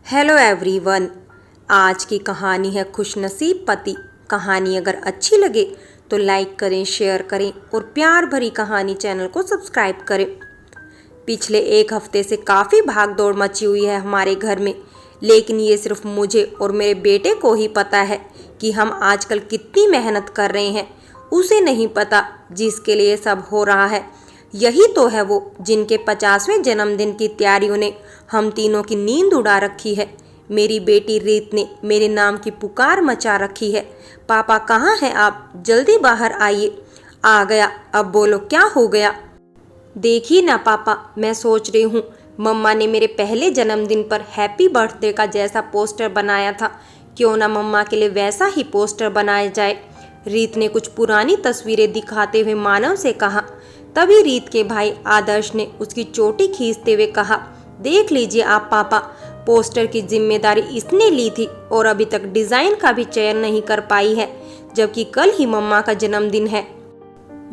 Hello everyone. आज की कहानी है खुशनसीब पति। कहानी अगर अच्छी लगे तो लाइक करें, शेयर करें और प्यार भरी कहानी चैनल को सब्सक्राइब करें। पिछले एक हफ्ते से काफ़ी भाग दौड़ मची हुई है हमारे घर में, लेकिन ये सिर्फ मुझे और मेरे बेटे को ही पता है कि हम आजकल कितनी मेहनत कर रहे हैं। उसे नहीं पता जिसके लिए सब हो रहा है। यही तो है वो जिनके 50वें जन्मदिन की तैयारियों ने हम तीनों की नींद उड़ा रखी है। मेरी बेटी रीत ने मेरे नाम की पुकार मचा रखी है। पापा कहाँ हैं आप? जल्दी बाहर आइए। आ गया। अब बोलो क्या हो गया? देखिए ना पापा, मैं सोच रही हूँ मम्मा ने मेरे पहले जन्मदिन पर हैप्पी बर्थडे का जैसा पोस्टर बनाया था, क्यों ना मम्मा के लिए वैसा ही पोस्टर बनाया जाए। रीत ने कुछ पुरानी तस्वीरें दिखाते हुए मानव से कहा। तभी रीत के भाई आदर्श ने उसकी चोटी खींचते हुए कहा, देख लीजिए आप पापा, पोस्टर की जिम्मेदारी इसने ली थी और अभी तक डिजाइन का भी चयन नहीं कर पाई है, जबकि कल ही मम्मा का जन्मदिन है।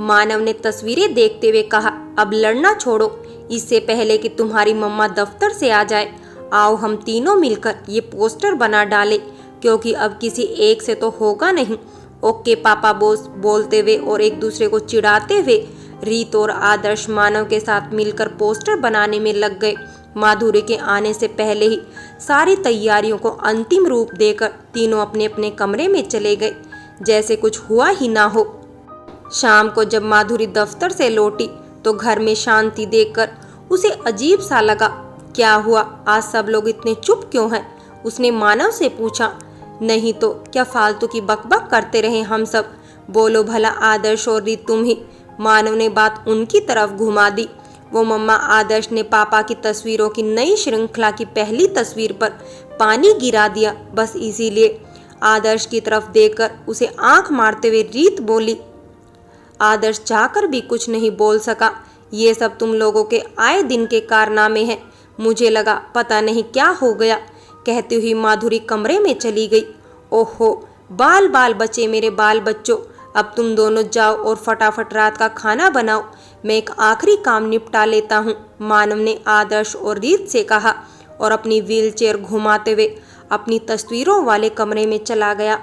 मानव ने तस्वीरें देखते हुए कहा, अब लड़ना छोड़ो, इससे पहले कि तुम्हारी मम्मा दफ्तर से आ जाए, आओ हम तीनों मिलकर ये पोस्टर बना डालें, क्योंकि अब किसी एक से तो होगा नहीं। ओके पापा बॉस बोलते हुए और एक दूसरे को चिढ़ाते हुए रीत और आदर्श मानव के साथ मिलकर पोस्टर बनाने में लग गए। माधुरी के आने से पहले ही सारी तैयारियों को अंतिम रूप देकर तीनों अपने अपने कमरे में चले गए, जैसे कुछ हुआ ही ना हो। शाम को जब माधुरी दफ्तर से लौटी तो घर में शांति देखकर उसे अजीब सा लगा। क्या हुआ, आज सब लोग इतने चुप क्यों हैं? उसने मानव से पूछा। नहीं तो क्या फालतू की बकबक करते रहे हम सब? बोलो भला आदर्श और रीत तुम ही। मानव ने बात उनकी तरफ घुमा दी। वो मम्मा आदर्श ने पापा की तस्वीरों की नई श्रृंखला की पहली तस्वीर पर पानी गिरा दिया, बस इसीलिए। आदर्श की तरफ देखकर उसे आंख मारते हुए रीत बोली। आदर्श चाहकर भी कुछ नहीं बोल सका। ये सब तुम लोगों के आए दिन के कारनामे हैं। मुझे लगा पता नहीं क्या हो गया, कहती हुई माधुरी कमरे में चली गई। ओहो, बाल बाल बचे मेरे बाल बच्चों, अब तुम दोनों जाओ और फटाफट रात का खाना बनाओ, मैं एक आखिरी काम निपटा लेता हूँ, मानव ने आदर्श और रीत से कहा और अपनी व्हीलचेयर घुमाते हुए अपनी तस्वीरों वाले कमरे में चला गया।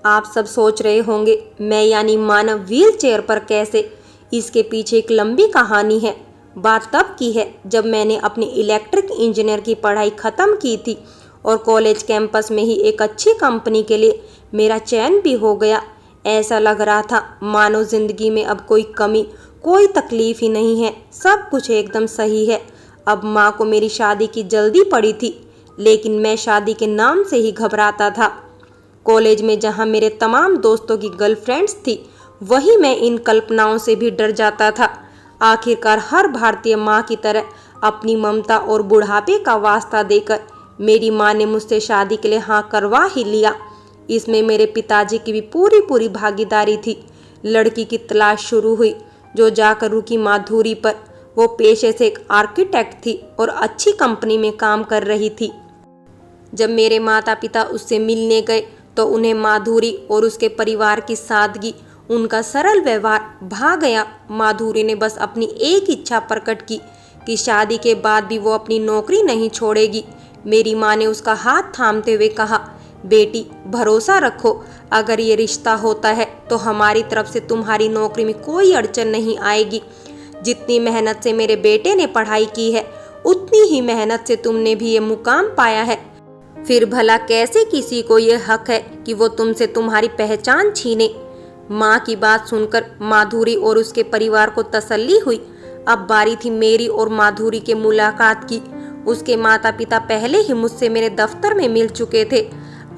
आप सब सोच रहे होंगे मैं यानी मानव व्हीलचेयर पर कैसे? इसके पीछे एक लंबी कहानी है। बात तब की है जब मैंने अपनी इलेक्ट्रिक इंजीनियर की पढ़ाई खत्म की थी और कॉलेज कैंपस में ही एक अच्छी कंपनी के लिए मेरा चयन भी हो गया। ऐसा लग रहा था मानो जिंदगी में अब कोई कमी, कोई तकलीफ ही नहीं है, सब कुछ एकदम सही है। अब माँ को मेरी शादी की जल्दी पड़ी थी, लेकिन मैं शादी के नाम से ही घबराता था। कॉलेज में जहाँ मेरे तमाम दोस्तों की गर्लफ्रेंड्स थी, वहीं मैं इन कल्पनाओं से भी डर जाता था। आखिरकार हर भारतीय माँ की तरह अपनी ममता और बुढ़ापे का वास्ता देकर मेरी माँ ने मुझसे शादी के लिए हाँ करवा ही लिया। इसमें मेरे पिताजी की भी पूरी भागीदारी थी। लड़की की तलाश शुरू हुई जो जाकर रुकी माधुरी पर। वो पेशे से एक आर्किटेक्ट थी और अच्छी कंपनी में काम कर रही थी। जब मेरे माता पिता उससे मिलने गए तो उन्हें माधुरी और उसके परिवार की सादगी, उनका सरल व्यवहार भा गया। माधुरी ने बस अपनी एक इच्छा प्रकट की कि शादी के बाद भी वो अपनी नौकरी नहीं छोड़ेगी। मेरी माँ ने उसका हाथ थामते हुए कहा, बेटी भरोसा रखो, अगर ये रिश्ता होता है तो हमारी तरफ से तुम्हारी नौकरी में कोई अड़चन नहीं आएगी। जितनी मेहनत से मेरे बेटे ने पढ़ाई की है, उतनी ही मेहनत से तुमने भी ये मुकाम पाया है। फिर भला कैसे किसी को ये हक है कि वो तुमसे तुम्हारी पहचान छीने? माँ की बात सुनकर माधुरी और उसके परिवार को तसल्ली हुई। अब बारी थी मेरी और माधुरी के मुलाकात की। उसके माता पिता पहले ही मुझसे मेरे दफ्तर में मिल चुके थे।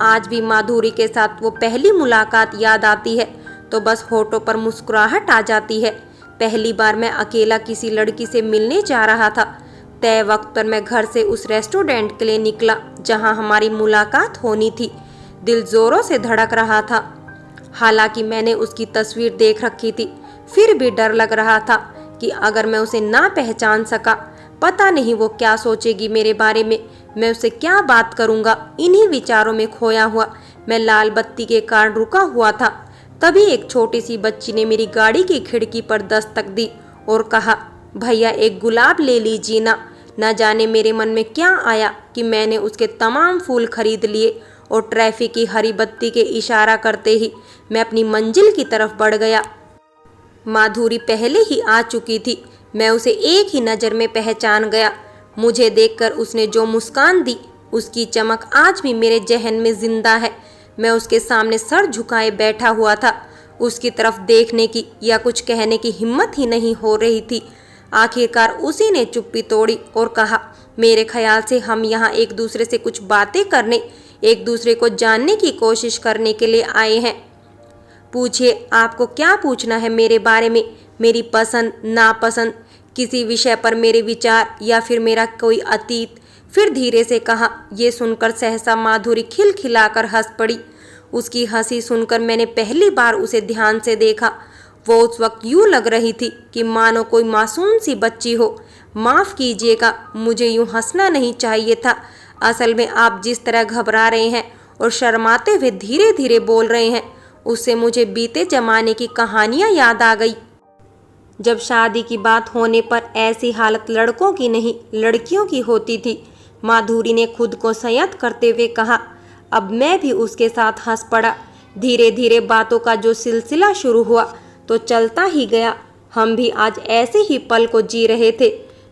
आज भी माधुरी के साथ वो पहली मुलाकात याद आती है तो बस होठों पर मुस्कुराहट आ जाती है। पहली बार मैं अकेला किसी लड़की से मिलने जा रहा था। तय वक्त पर मैं घर से उस रेस्टोरेंट के लिए निकला जहां हमारी मुलाकात होनी थी। दिल जोरों से धड़क रहा था। हालांकि मैंने उसकी तस्वीर देख रखी थी, फिर भी डर लग रहा था कि अगर मैं उसे ना पहचान सका, पता नहीं वो क्या सोचेगी मेरे बारे में, मैं उससे क्या बात करूंगा। इन्हीं विचारों में खोया हुआ मैं लाल बत्ती के कारण रुका हुआ था। तभी एक छोटी सी बच्ची ने मेरी गाड़ी की खिड़की पर दस्तक दी और कहा, भैया एक गुलाब ले लीजिए ना। न जाने मेरे मन में क्या आया कि मैंने उसके तमाम फूल खरीद लिए और ट्रैफिक की हरी बत्ती के इशारा करते ही मैं अपनी मंजिल की तरफ बढ़ गया। माधुरी पहले ही आ चुकी थी। मैं उसे एक ही नज़र में पहचान गया। मुझे देखकर उसने जो मुस्कान दी उसकी चमक आज भी मेरे जहन में जिंदा है। मैं उसके सामने सर झुकाए बैठा हुआ था। उसकी तरफ देखने की या कुछ कहने की हिम्मत ही नहीं हो रही थी। आखिरकार उसी ने चुप्पी तोड़ी और कहा, मेरे ख्याल से हम यहाँ एक दूसरे से कुछ बातें करने, एक दूसरे को जानने की कोशिश करने के लिए आए हैं। पूछिए, आपको क्या पूछना है मेरे बारे में, मेरी पसंद नापसंद, किसी विषय पर मेरे विचार या फिर मेरा कोई अतीत। फिर धीरे से कहा। ये सुनकर सहसा माधुरी खिलखिलाकर हंस पड़ी। उसकी हंसी सुनकर मैंने पहली बार उसे ध्यान से देखा। वो उस वक्त यूँ लग रही थी कि मानो कोई मासूम सी बच्ची हो। माफ़ कीजिएगा, मुझे यूँ हंसना नहीं चाहिए था। असल में आप जिस तरह घबरा रहे हैं और शर्माते हुए धीरे धीरे बोल रहे हैं, उससे मुझे बीते जमाने की कहानियाँ याद आ गई। जब शादी की बात होने पर ऐसी हालत लड़कों की नहीं लड़कियों की होती थी। माधुरी ने खुद को संयत करते हुए कहा। अब मैं भी उसके साथ हंस पड़ा। धीरे धीरे बातों का जो सिलसिला शुरू हुआ तो चलता ही गया। हम भी आज ऐसे ही पल को जी रहे थे।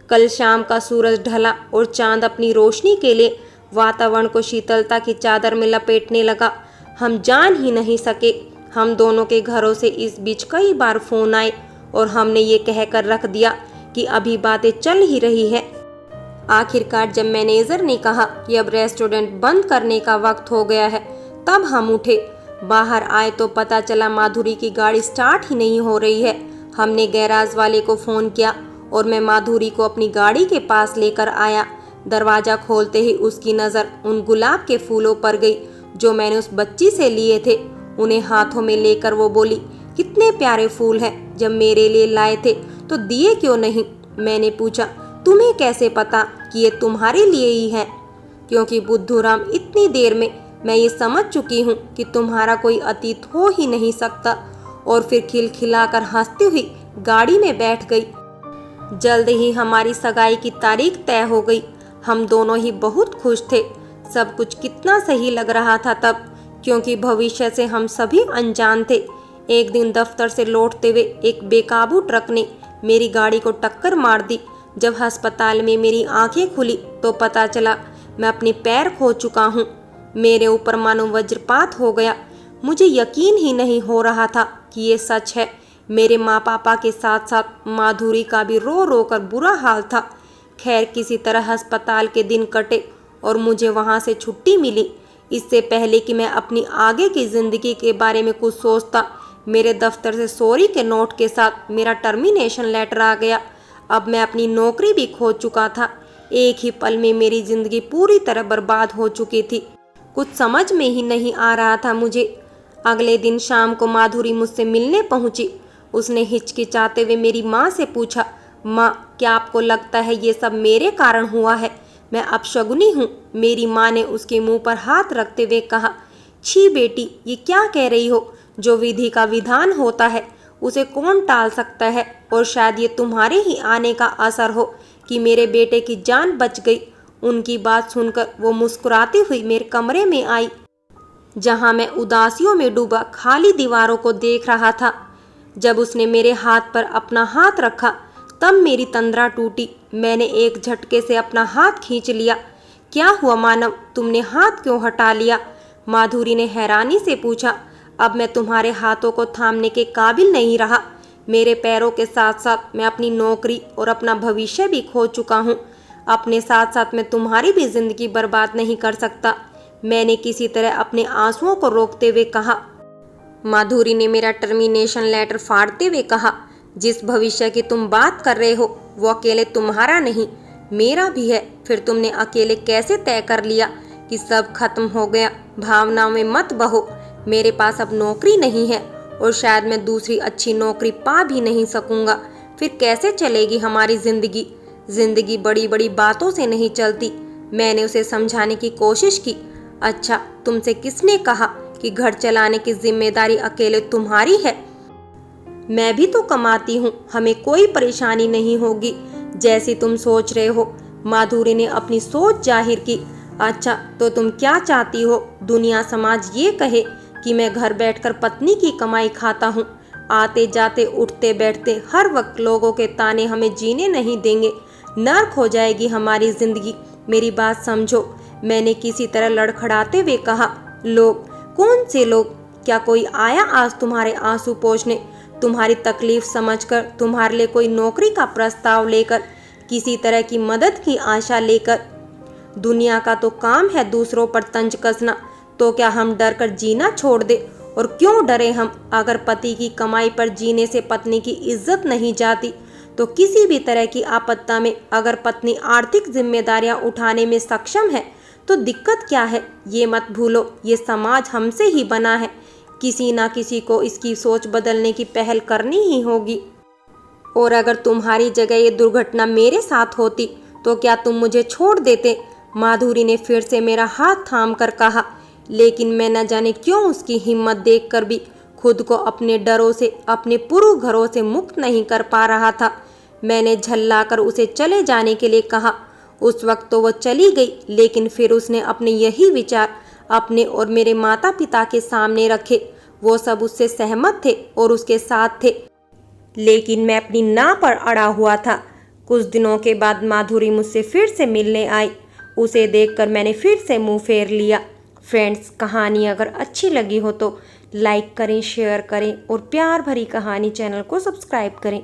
कल शाम का सूरज ढला और चांद अपनी रोशनी के लिए वातावरण को शीतलता की चादर में लपेटने लगा। हम जान ही नहीं सके। हम दोनों के घरों से इस बीच कई बार फोन आए और हमने ये कहकर रख दिया कि अभी बातें चल ही रही है। आखिरकार जब मैनेजर ने कहा कि अब रेस्टोरेंट बंद करने का वक्त हो गया है, तब हम उठे। बाहर आए तो पता चला माधुरी की गाड़ी स्टार्ट ही नहीं हो रही है। हमने गैराज वाले को फ़ोन किया और मैं माधुरी को अपनी गाड़ी के पास लेकर आया। दरवाज़ा खोलते ही उसकी नज़र उन गुलाब के फूलों पर गई जो मैंने उस बच्ची से लिए थे। उन्हें हाथों में लेकर वो बोली, कितने प्यारे फूल हैं, जब मेरे लिए लाए थे तो दिए क्यों नहीं? मैंने पूछा, तुम्हें कैसे पता कि ये तुम्हारे लिए ही है? क्योंकि बुद्धूराम, इतनी देर में मैं ये समझ चुकी हूँ कि तुम्हारा कोई अतीत हो ही नहीं सकता। और फिर खिलखिलाकर हंसती हुई गाड़ी में बैठ गई। जल्द ही हमारी सगाई की तारीख तय हो गई। हम दोनों ही बहुत खुश थे। सब कुछ कितना सही लग रहा था तब, क्योंकि भविष्य से हम सभी अनजान थे। एक दिन दफ्तर से लौटते हुए एक बेकाबू ट्रक ने मेरी गाड़ी को टक्कर मार दी। जब अस्पताल में मेरी आंखें खुली तो पता चला मैं अपने पैर खो चुका हूँ। मेरे ऊपर मानो वज्रपात हो गया। मुझे यकीन ही नहीं हो रहा था कि ये सच है। मेरे माँ पापा के साथ साथ माधुरी का भी रो रो कर बुरा हाल था। खैर, किसी तरह अस्पताल के दिन कटे और मुझे वहाँ से छुट्टी मिली। इससे पहले कि मैं अपनी आगे की ज़िंदगी के बारे में कुछ सोचता, मेरे दफ्तर से सॉरी के नोट के साथ मेरा टर्मिनेशन लेटर आ गया। अब मैं अपनी नौकरी भी खो चुका था। एक ही पल में मेरी ज़िंदगी पूरी तरह बर्बाद हो चुकी थी। कुछ समझ में ही नहीं आ रहा था मुझे। अगले दिन शाम को माधुरी मुझसे मिलने पहुंची। उसने हिचकिचाते हुए मेरी माँ से पूछा, माँ, क्या आपको लगता है ये सब मेरे कारण हुआ है? मैं अपशगुनी हूँ। मेरी माँ ने उसके मुंह पर हाथ रखते हुए कहा, छी बेटी, ये क्या कह रही हो? जो विधि का विधान होता है उसे कौन टाल सकता है? और शायद ये तुम्हारे ही आने का असर हो कि मेरे बेटे की जान बच गई। उनकी बात सुनकर वो मुस्कुराती हुई मेरे कमरे में आई, जहाँ मैं उदासियों में डूबा खाली दीवारों को देख रहा था। जब उसने मेरे हाथ पर अपना हाथ रखा तब मेरी तंद्रा टूटी। मैंने एक झटके से अपना हाथ खींच लिया। क्या हुआ मानव, तुमने हाथ क्यों हटा लिया? माधुरी ने हैरानी से पूछा। अब मैं तुम्हारे हाथों को थामने के काबिल नहीं रहा। मेरे पैरों के साथ साथ मैं अपनी नौकरी और अपना भविष्य भी खो चुका हूँ। अपने साथ साथ मैं तुम्हारी भी जिंदगी बर्बाद नहीं कर सकता। मैंने किसी तरह अपने आंसुओं को रोकते हुए कहा। माधुरी ने मेरा टर्मिनेशन लेटर फाड़ते हुए कहा, जिस भविष्य की तुम बात कर रहे हो वो अकेले तुम्हारा नहीं, मेरा भी है। फिर तुमने अकेले कैसे तय कर लिया कि सब खत्म हो गया? भावनाओं में मत बहो। मेरे पास अब नौकरी नहीं है और शायद मैं दूसरी अच्छी नौकरी पा भी नहीं सकूंगा। फिर कैसे चलेगी हमारी जिंदगी? जिंदगी बड़ी बड़ी बातों से नहीं चलती। मैंने उसे समझाने की कोशिश की। अच्छा, तुमसे किसने कहा कि घर चलाने की जिम्मेदारी अकेले तुम्हारी है? मैं भी तो कमाती हूँ, हमें कोई परेशानी नहीं होगी जैसी तुम सोच रहे हो। माधुरी ने अपनी सोच जाहिर की। अच्छा, तो तुम क्या चाहती हो? दुनिया समाज ये कहे कि मैं घर बैठकर पत्नी की कमाई खाता हूँ, आते जाते उठते बैठते हर वक्त लोगों के ताने हमें जीने नहीं देंगे, नर्क हो जाएगी हमारी जिंदगी। मेरी बात समझो, मैंने किसी तरह लड़खड़ाते हुए कहा। लोग? कौन से लोग? क्या कोई आया आज तुम्हारे आंसू पोंछने, तुम्हारी तकलीफ समझकर, तुम्हारे लिए कोई नौकरी का प्रस्ताव लेकर, किसी तरह की मदद की आशा लेकर? दुनिया का तो काम है दूसरों पर तंज कसना, तो क्या हम डर कर जीना छोड़ दे? और क्यों डरे हम? अगर पति की कमाई पर जीने से पत्नी की इज्जत नहीं जाती, तो किसी भी तरह की आपत्ति में अगर पत्नी आर्थिक जिम्मेदारियां उठाने में सक्षम है तो दिक्कत क्या है? ये मत भूलो, ये समाज हमसे ही बना है। किसी ना किसी को इसकी सोच बदलने की पहल करनी ही होगी। और अगर तुम्हारी जगह ये दुर्घटना मेरे साथ होती तो क्या तुम मुझे छोड़ देते? माधुरी ने फिर से मेरा हाथ थाम कर कहा। लेकिन मैं न जाने क्यों उसकी हिम्मत देखकर भी खुद को अपने डरों से, अपने पूर्व घरों से मुक्त नहीं कर पा रहा था। मैंने झल्लाकर उसे चले जाने के लिए कहा। उस वक्त तो वो चली गई, लेकिन फिर उसने अपने यही विचार अपने और मेरे माता पिता के सामने रखे। वो सब उससे सहमत थे और उसके साथ थे, लेकिन मैं अपनी ना पर अड़ा हुआ था। कुछ दिनों के बाद माधुरी मुझसे फिर से मिलने आई। उसे देखकर मैंने फिर से मुंह फेर लिया। फ्रेंड्स, कहानी अगर अच्छी लगी हो तो लाइक करें, शेयर करें और प्यार भरी कहानी चैनल को सब्सक्राइब करें।